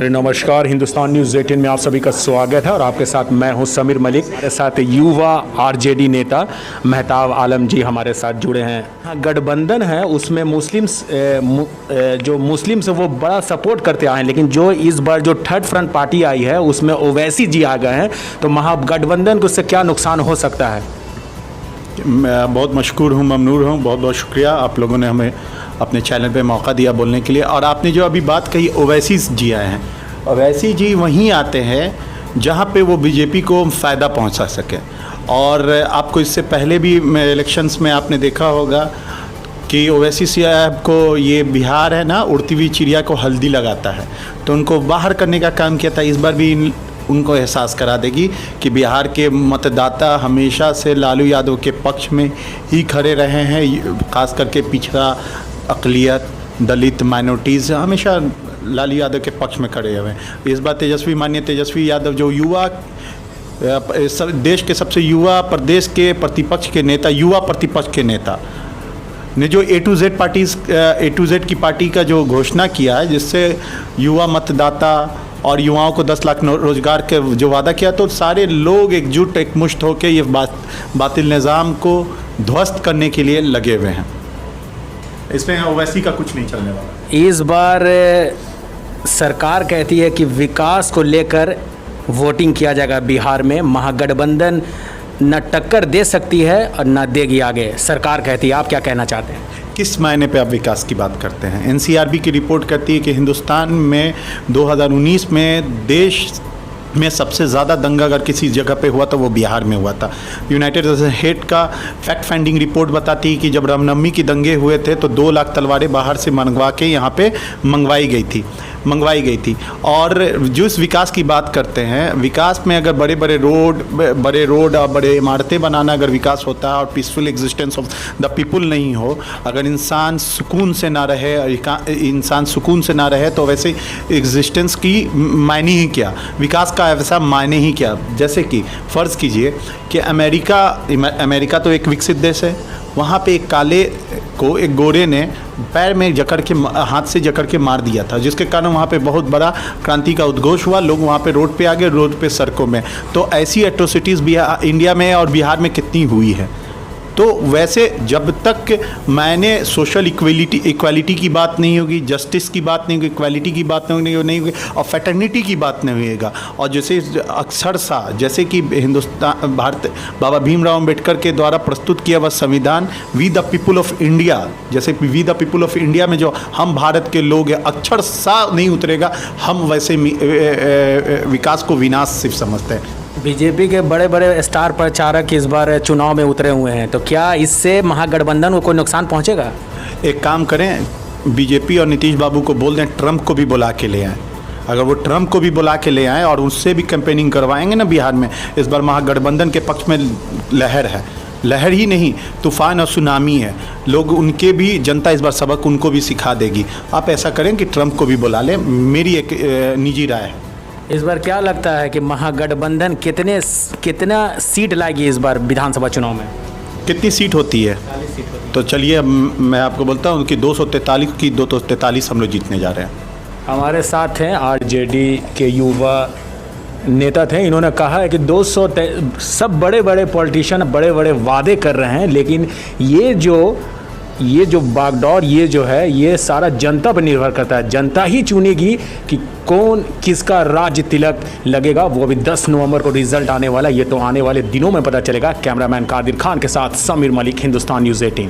नमस्कार, हिंदुस्तान न्यूज़ 18 में आप सभी का स्वागत है और आपके साथ मैं हूं समीर मलिक। मेरे साथ युवा आरजेडी नेता मेहताब आलम जी हमारे साथ जुड़े हैं। गठबंधन है उसमें जो मुस्लिम्स है वो बड़ा सपोर्ट करते आए हैं, लेकिन जो इस बार जो थर्ड फ्रंट पार्टी आई है उसमें ओवैसी जी आ गए हैं, तो महागठबंधन को उससे क्या नुकसान हो सकता है? मैं बहुत मशकूर हूँ, ममनूर हूँ, बहुत बहुत शुक्रिया आप लोगों ने हमें अपने चैनल पे मौका दिया बोलने के लिए। और आपने जो अभी बात कही ओवैसी जी आए हैं, ओवैसी जी वहीं आते हैं जहाँ पे वो बीजेपी को फ़ायदा पहुँचा सके। और आपको इससे पहले भी इलेक्शंस में आपने देखा होगा कि ओवैसी साहब को ये बिहार है ना, उड़ती हुई चिड़िया को हल्दी लगाता है, तो उनको बाहर करने का काम किया था। इस बार भी उनको एहसास करा देगी कि बिहार के मतदाता हमेशा से लालू यादव के पक्ष में ही खड़े रहे हैं। खास करके पिछड़ा अक़लियत, दलित, माइनॉरिटीज़ हमेशा लालू यादव के पक्ष में खड़े हुए हैं। इस बार माननीय तेजस्वी यादव जो युवा देश के सबसे युवा प्रदेश के प्रतिपक्ष के नेता, युवा प्रतिपक्ष के नेता ने जो A to Z की पार्टी का जो घोषणा किया है, जिससे युवा मतदाता और युवाओं को 10 लाख रोजगार के जो वादा किया, तो सारे लोग एकजुट एकमुश्त होकर ये बातिल निज़ाम को ध्वस्त करने के लिए लगे हुए हैं। इसमें ओवैसी का कुछ नहीं चलने वाला। इस बार सरकार कहती है कि विकास को लेकर वोटिंग किया जाएगा बिहार में, महागठबंधन न टक्कर दे सकती है और न देगी आगे, सरकार कहती है। आप क्या कहना चाहते हैं? किस मायने पे आप विकास की बात करते हैं? एनसीआरबी की रिपोर्ट कहती है कि हिंदुस्तान में 2019 में देश में सबसे ज़्यादा दंगा अगर किसी जगह पे हुआ तो वो बिहार में हुआ था। यूनाइटेड हेड का फैक्ट फाइंडिंग रिपोर्ट बताती है कि जब रामनवमी की दंगे हुए थे तो 2 लाख तलवारें बाहर से मंगवा के यहाँ पे मंगवाई गई थी। और जो इस विकास की बात करते हैं, विकास में अगर बड़े रोड और बड़े इमारतें बनाना अगर विकास होता है और peaceful existence of the people नहीं हो, अगर इंसान सुकून से ना रहे तो वैसे एग्जिस्टेंस की मायने ही क्या, विकास का ऐसा मायने ही क्या। जैसे कि फ़र्ज़ कीजिए कि अमेरिका तो एक विकसित देश है, वहाँ पे एक काले को एक गोरे ने पैर में हाथ से जकड़ के मार दिया था, जिसके कारण वहाँ पे बहुत बड़ा क्रांति का उद्घोष हुआ। लोग वहाँ पे रोड पे आ गए, रोड पे सड़कों में। तो ऐसी एट्रोसिटीज़ इंडिया में और बिहार में कितनी हुई है। तो वैसे जब तक मैंने सोशल इक्वालिटी की बात नहीं होगी, जस्टिस की बात नहीं होगी, इक्वालिटी की बात नहीं होगी और फैटर्निटी की बात नहीं होएगा, और जैसे अक्सर सा जैसे कि भारत बाबा भीमराव अम्बेडकर के द्वारा प्रस्तुत किया हुआ संविधान we the people of India, जैसे we the people of India में जो हम भारत के लोग हैं, अक्षर सा नहीं उतरेगा, हम वैसे विकास को विनाश सिर्फ समझते हैं। बीजेपी के बड़े बड़े स्टार प्रचारक इस बार चुनाव में उतरे हुए हैं, तो क्या इससे महागठबंधन को कोई नुकसान पहुंचेगा? एक काम करें, बीजेपी और नीतीश बाबू को बोल दें ट्रंप को भी बुला के ले आएँ। अगर वो ट्रंप को भी बुला के ले आएँ और उससे भी कैंपेनिंग करवाएंगे ना बिहार में, इस बार महागठबंधन के पक्ष में लहर है। लहर ही नहीं, तूफान और सुनामी है। लोग उनके भी, जनता इस बार सबक उनको भी सिखा देगी। आप ऐसा करें कि ट्रंप को भी बुला लें, मेरी एक निजी राय है। इस बार क्या लगता है कि महागठबंधन कितना सीट लाएगी इस बार विधानसभा चुनाव में? कितनी सीट होती है? 40 सीट होती है। तो चलिए मैं आपको बोलता हूँ कि 243 हम लोग जीतने जा रहे हैं। हमारे साथ हैं आरजेडी के युवा नेता थे, इन्होंने कहा है कि 200 सब बड़े बड़े पॉलिटिशियन बड़े बड़े वादे कर रहे हैं, लेकिन ये जो बागडोर जो है ये सारा जनता पर निर्भर करता है। जनता ही चुनेगी कि कौन किसका राज तिलक लगेगा। वो अभी 10 नवंबर को रिजल्ट आने वाला है, ये तो आने वाले दिनों में पता चलेगा। कैमरामैन कादिर खान के साथ समीर मलिक, हिंदुस्तान न्यूज़ 18।